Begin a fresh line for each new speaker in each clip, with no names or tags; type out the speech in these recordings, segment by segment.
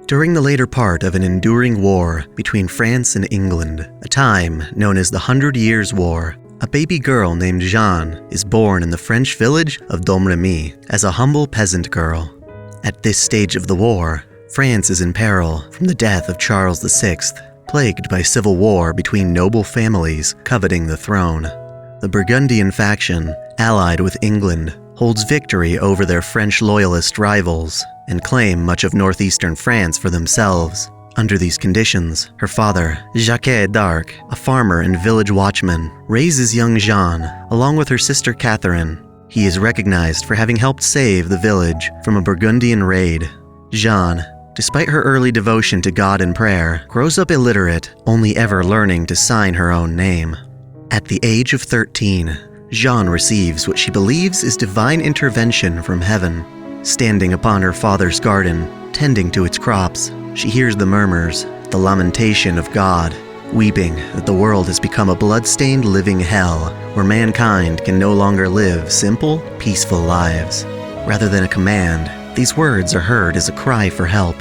During the later part of an enduring war between France and England, a time known as the 100 Years' War, a baby girl named Jeanne is born in the French village of Domremy as a humble peasant girl. At this stage of the war, France is in peril from the death of Charles VI, plagued by civil war between noble families coveting the throne. The Burgundian faction, allied with England, holds victory over their French loyalist rivals and claim much of northeastern France for themselves. Under these conditions, her father, Jacques d'Arc, a farmer and village watchman, raises young Jeanne along with her sister Catherine. He is recognized for having helped save the village from a Burgundian raid. Jeanne, despite her early devotion to God and prayer, grows up illiterate, only ever learning to sign her own name. At the age of 13, Jeanne receives what she believes is divine intervention from heaven. Standing upon her father's garden, tending to its crops, she hears the murmurs, the lamentation of God, weeping that the world has become a blood-stained living hell where mankind can no longer live simple, peaceful lives. Rather than a command, these words are heard as a cry for help.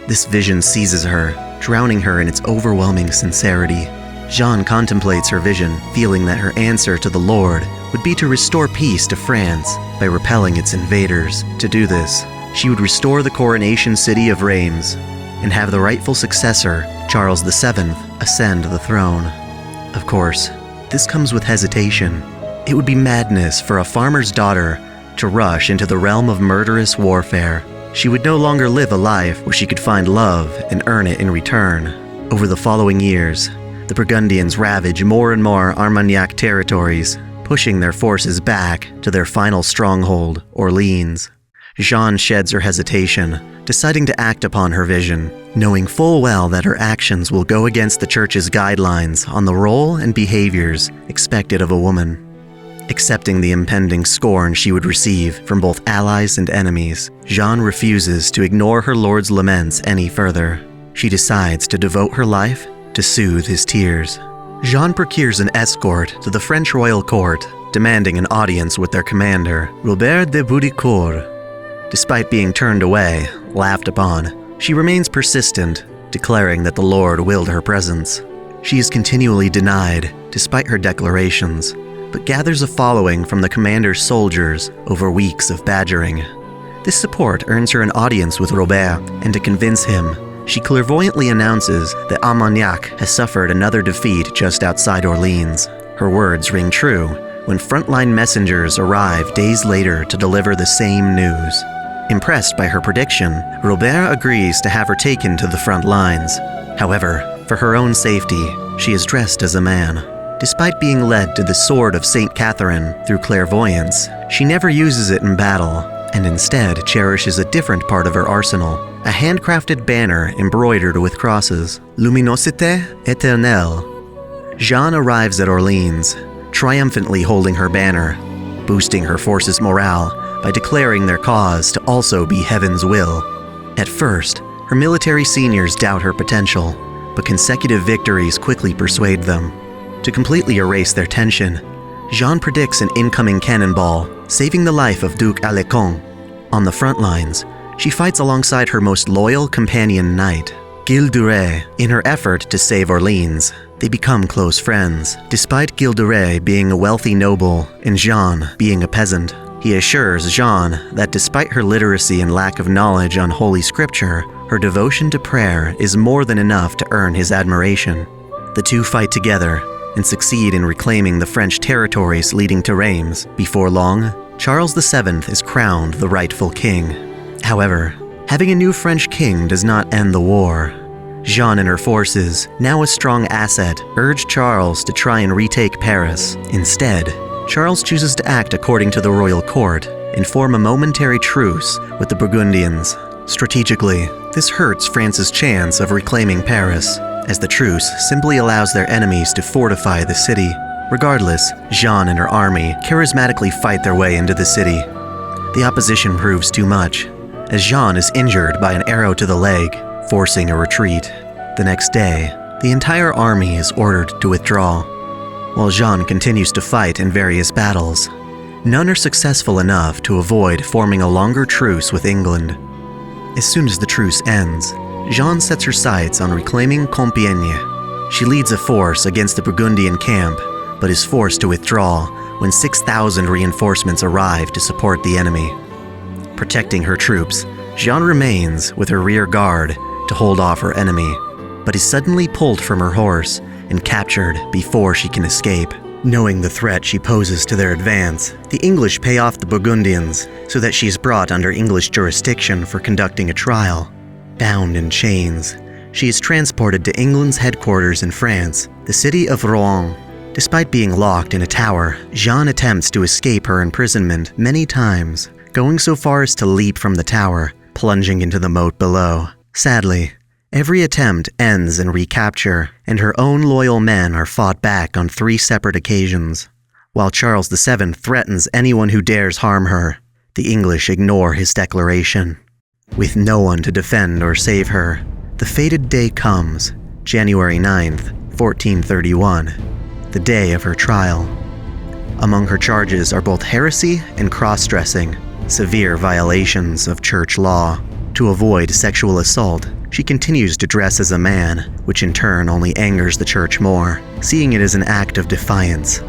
This vision seizes her, drowning her in its overwhelming sincerity. Jeanne contemplates her vision, feeling that her answer to the Lord would be to restore peace to France by repelling its invaders. To do this, she would restore the coronation city of Reims and have the rightful successor, Charles VII, ascend the throne. Of course, this comes with hesitation. It would be madness for a farmer's daughter to rush into the realm of murderous warfare. She would no longer live a life where she could find love and earn it in return. Over the following years, the Burgundians ravage more and more Armagnac territories, pushing their forces back to their final stronghold, Orleans. Jeanne sheds her hesitation, deciding to act upon her vision, knowing full well that her actions will go against the church's guidelines on the role and behaviors expected of a woman. Accepting the impending scorn she would receive from both allies and enemies, Jeanne refuses to ignore her lord's laments any further. She decides to devote her life to soothe his tears. Jeanne procures an escort to the French royal court, demanding an audience with their commander, Robert de Baudricourt. Despite being turned away, laughed upon, she remains persistent, declaring that the Lord willed her presence. She is continually denied, despite her declarations, but gathers a following from the commander's soldiers over weeks of badgering. This support earns her an audience with Robert, and to convince him, she clairvoyantly announces that Armagnac has suffered another defeat just outside Orleans. Her words ring true when frontline messengers arrive days later to deliver the same news. Impressed by her prediction, Robert agrees to have her taken to the front lines. However, for her own safety, she is dressed as a man. Despite being led to the sword of Saint Catherine through clairvoyance, she never uses it in battle, and instead cherishes a different part of her arsenal, a handcrafted banner embroidered with crosses, Luminosité Éternelle. Jeanne arrives at Orleans, triumphantly holding her banner, boosting her forces' morale by declaring their cause to also be heaven's will. At first, her military seniors doubt her potential, but consecutive victories quickly persuade them. To completely erase their tension, Jeanne predicts an incoming cannonball, saving the life of Duke Alençon. On the front lines, she fights alongside her most loyal companion knight, Gilles de Rais, in her effort to save Orleans. They become close friends, despite Gilles de Rais being a wealthy noble and Jeanne being a peasant. He assures Jeanne that despite her literacy and lack of knowledge on Holy Scripture, her devotion to prayer is more than enough to earn his admiration. The two fight together and succeed in reclaiming the French territories leading to Reims. Before long, Charles VII is crowned the rightful king. However, having a new French king does not end the war. Jeanne and her forces, now a strong asset, urge Charles to try and retake Paris. Instead, Charles chooses to act according to the royal court and form a momentary truce with the Burgundians. Strategically, this hurts France's chance of reclaiming Paris, as the truce simply allows their enemies to fortify the city. Regardless, Jeanne and her army charismatically fight their way into the city. The opposition proves too much, as Jeanne is injured by an arrow to the leg, forcing a retreat. The next day, the entire army is ordered to withdraw. While Jeanne continues to fight in various battles, none are successful enough to avoid forming a longer truce with England. As soon as the truce ends, Jeanne sets her sights on reclaiming Compiègne. She leads a force against the Burgundian camp, but is forced to withdraw when 6,000 reinforcements arrive to support the enemy. Protecting her troops, Jeanne remains with her rear guard to hold off her enemy, but is suddenly pulled from her horse and captured before she can escape. Knowing the threat she poses to their advance, the English pay off the Burgundians so that she is brought under English jurisdiction for conducting a trial. Bound in chains, she is transported to England's headquarters in France, the city of Rouen. Despite being locked in a tower, Jeanne attempts to escape her imprisonment many times, going so far as to leap from the tower, plunging into the moat below. Sadly, every attempt ends in recapture, and her own loyal men are fought back on 3 separate occasions. While Charles VII threatens anyone who dares harm her, the English ignore his declaration. With no one to defend or save her, the fated day comes, January 9th, 1431, the day of her trial. Among her charges are both heresy and cross-dressing, severe violations of church law. To avoid sexual assault, she continues to dress as a man, which in turn only angers the church more, seeing it as an act of defiance.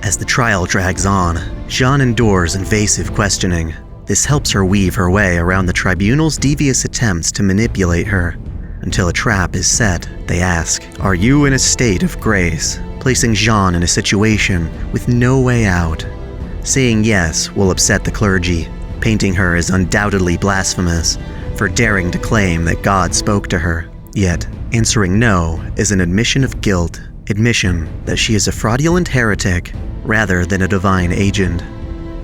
As the trial drags on, Jeanne endures invasive questioning. This helps her weave her way around the tribunal's devious attempts to manipulate her. Until a trap is set, they ask, "Are you in a state of grace?" placing Jeanne in a situation with no way out. Saying yes will upset the clergy, painting her as undoubtedly blasphemous for daring to claim that God spoke to her. Yet, answering no is an admission of guilt, admission that she is a fraudulent heretic rather than a divine agent.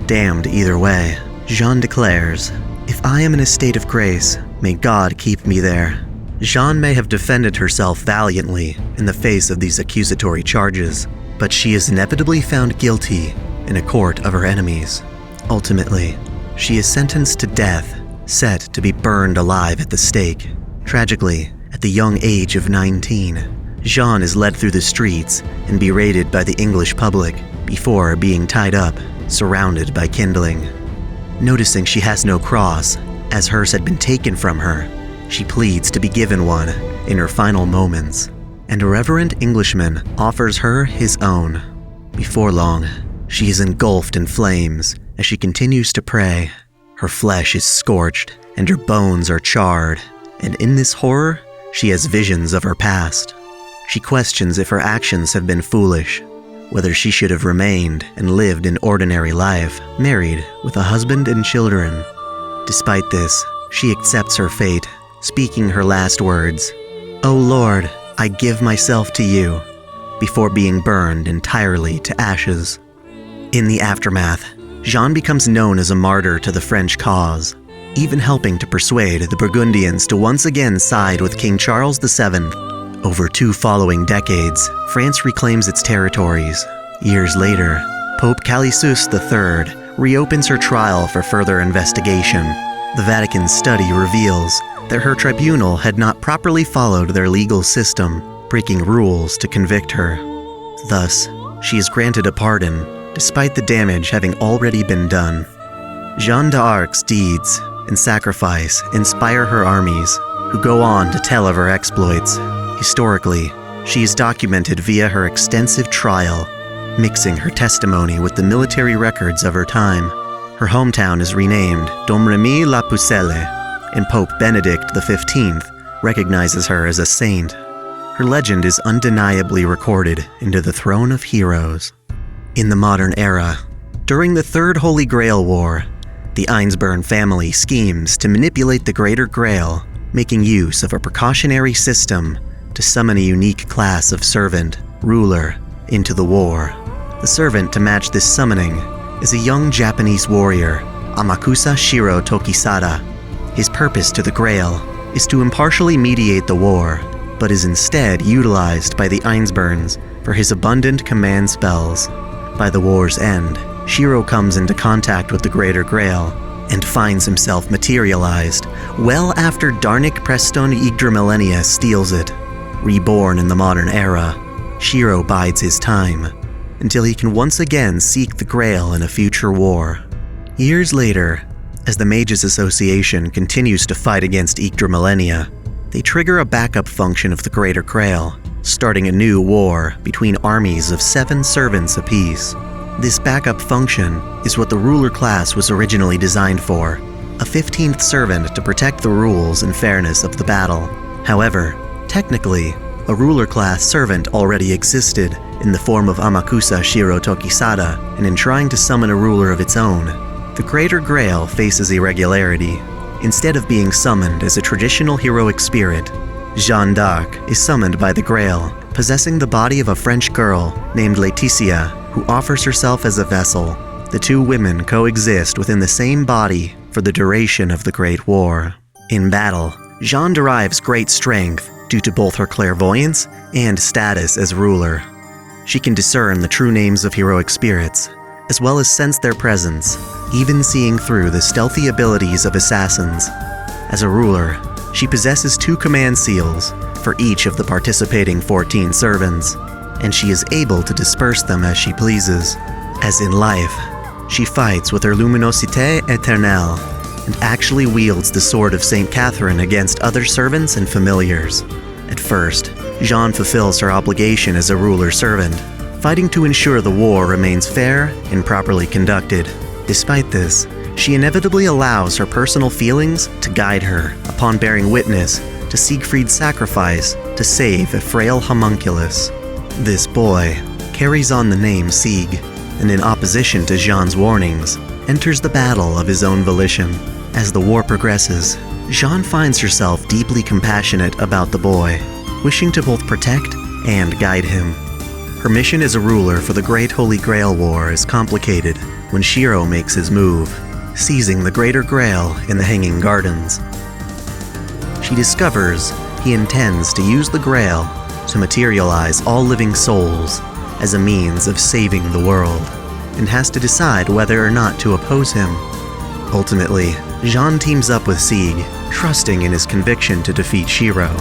Damned either way, Jeanne declares, "If I am in a state of grace, may God keep me there." Jeanne may have defended herself valiantly in the face of these accusatory charges, but she is inevitably found guilty in a court of her enemies. Ultimately, she is sentenced to death, set to be burned alive at the stake. Tragically, at the young age of 19, Jeanne is led through the streets and berated by the English public before being tied up, surrounded by kindling. Noticing she has no cross, as hers had been taken from her, she pleads to be given one in her final moments, and a reverend Englishman offers her his own. Before long, she is engulfed in flames as she continues to pray. Her flesh is scorched, and her bones are charred, and in this horror, she has visions of her past. She questions if her actions have been foolish, whether she should have remained and lived an ordinary life, married with a husband and children. Despite this, she accepts her fate, speaking her last words, "O Lord, I give myself to you," before being burned entirely to ashes. In the aftermath, Jeanne becomes known as a martyr to the French cause, even helping to persuade the Burgundians to once again side with King Charles VII. Over 2 following decades, France reclaims its territories. Years later, Pope Callisus III reopens her trial for further investigation. The Vatican's study reveals that her tribunal had not properly followed their legal system, breaking rules to convict her. Thus, she is granted a pardon, despite the damage having already been done. Jeanne d'Arc's deeds and sacrifice inspire her armies, who go on to tell of her exploits. Historically, she is documented via her extensive trial, mixing her testimony with the military records of her time. Her hometown is renamed Domremy-la-Pucelle, and Pope Benedict XV recognizes her as a saint. Her legend is undeniably recorded into the Throne of Heroes. In the modern era, during the Third Holy Grail War, the Einsburn family schemes to manipulate the Greater Grail, making use of a precautionary system to summon a unique class of servant, ruler, into the war. The servant to match this summoning is a young Japanese warrior, Amakusa Shiro Tokisada. His purpose to the Grail is to impartially mediate the war, but is instead utilized by the Einsburns for his abundant command spells. By the war's end, Shiro comes into contact with the Greater Grail and finds himself materialized well after Darnik Preston Yggdrasilania steals it. Reborn in the modern era, Shiro bides his time until he can once again seek the Grail in a future war. Years later, as the Mages Association continues to fight against Yggdrasilania, They trigger a backup function of the Greater Grail, starting a new war between armies of 7 servants apiece. This backup function is what the ruler class was originally designed for, a 15th servant to protect the rules and fairness of the battle. However, technically, a ruler class servant already existed in the form of Amakusa Shiro Tokisada, and in trying to summon a ruler of its own, the Greater Grail faces irregularity. Instead of being summoned as a traditional heroic spirit, Jeanne d'Arc is summoned by the Grail, possessing the body of a French girl named Laetitia, who offers herself as a vessel. The two women coexist within the same body for the duration of the Great War. In battle, Jeanne derives great strength due to both her clairvoyance and status as ruler. She can discern the true names of heroic spirits, as well as sense their presence, even seeing through the stealthy abilities of assassins. As a ruler, she possesses 2 command seals for each of the participating 14 servants, and she is able to disperse them as she pleases. As in life, she fights with her luminosité éternelle and actually wields the sword of Saint Catherine against other servants and familiars. At first, Jeanne fulfills her obligation as a ruler servant, fighting to ensure the war remains fair and properly conducted. Despite this, she inevitably allows her personal feelings to guide her upon bearing witness to Siegfried's sacrifice to save a frail homunculus. This boy carries on the name Sieg, and in opposition to Jeanne's warnings, enters the battle of his own volition. As the war progresses, Jeanne finds herself deeply compassionate about the boy, wishing to both protect and guide him. Her mission as a ruler for the Great Holy Grail War is complicated when Shiro makes his move, seizing the Greater Grail in the Hanging Gardens. She discovers he intends to use the Grail to materialize all living souls as a means of saving the world, and has to decide whether or not to oppose him. Ultimately, Jeanne teams up with Sieg, trusting in his conviction to defeat Shiro.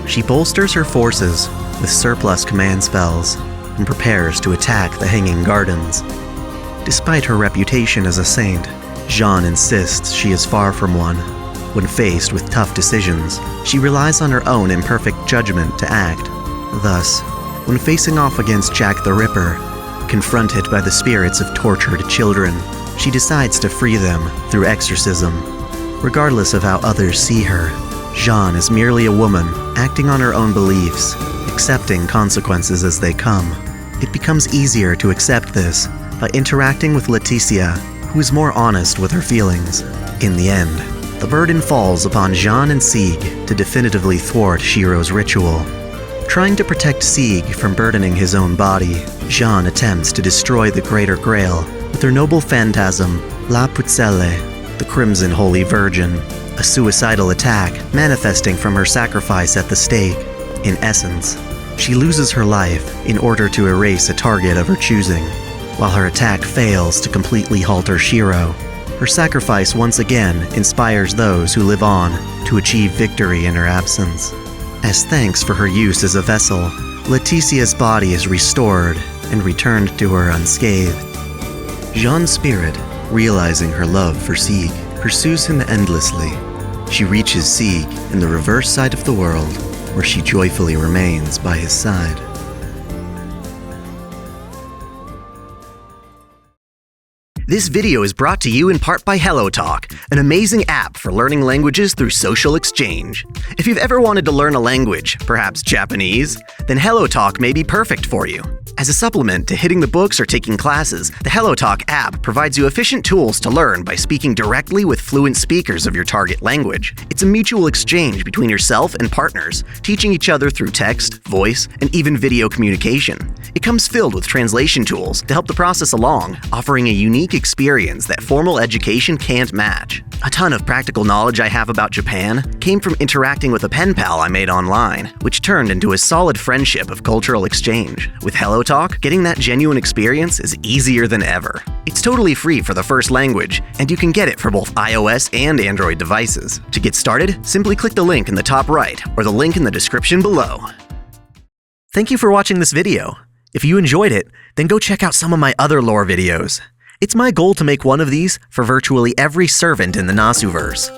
She bolsters her forces with surplus command spells and prepares to attack the Hanging Gardens. Despite her reputation as a saint, Jeanne insists she is far from one. When faced with tough decisions, she relies on her own imperfect judgment to act. Thus, when facing off against Jack the Ripper, confronted by the spirits of tortured children, she decides to free them through exorcism. Regardless of how others see her, Jeanne is merely a woman acting on her own beliefs, accepting consequences as they come. It becomes easier to accept this by interacting with Laetitia, who is more honest with her feelings. In the end, the burden falls upon Jeanne and Sieg to definitively thwart Shiro's ritual. Trying to protect Sieg from burdening his own body, Jeanne attempts to destroy the Greater Grail with her noble phantasm, La Pucelle, the Crimson Holy Virgin, a suicidal attack manifesting from her sacrifice at the stake. In essence, she loses her life in order to erase a target of her choosing. While her attack fails to completely halter Shiro, her sacrifice once again inspires those who live on to achieve victory in her absence. As thanks for her use as a vessel, Laetitia's body is restored and returned to her unscathed. Jeanne's spirit, realizing her love for Sieg, pursues him endlessly. She reaches Sieg in the reverse side of the world, where she joyfully remains by his side. This video is brought to you in part by HelloTalk, an amazing app for learning languages through social exchange. If you've ever wanted to learn a language, perhaps Japanese, then HelloTalk may be perfect for you. As a supplement to hitting the books or taking classes, the HelloTalk app provides you efficient tools to learn by speaking directly with fluent speakers of your target language. It's a mutual exchange between yourself and partners, teaching each other through text, voice, and even video communication. It comes filled with translation tools to help the process along, offering a unique experience that formal education can't match. A ton of practical knowledge I have about Japan came from interacting with a pen pal I made online, which turned into a solid friendship of cultural exchange. With HelloTalk, getting that genuine experience is easier than ever. It's totally free for the first language, and you can get it for both iOS and Android devices. To get started, simply click the link in the top right or the link in the description below. Thank you for watching this video. If you enjoyed it, then go check out some of my other lore videos. It's my goal to make one of these for virtually every servant in the Nasuverse,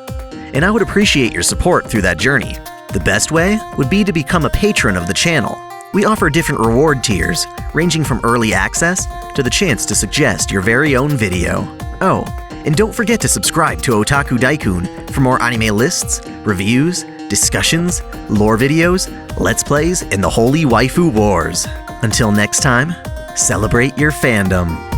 and I would appreciate your support through that journey. The best way would be to become a patron of the channel. We offer different reward tiers, ranging from early access to the chance to suggest your very own video. Oh, and don't forget to subscribe to OtakuDaiKun for more anime lists, reviews, discussions, lore videos, let's plays, and the holy waifu wars. Until next time, celebrate your fandom.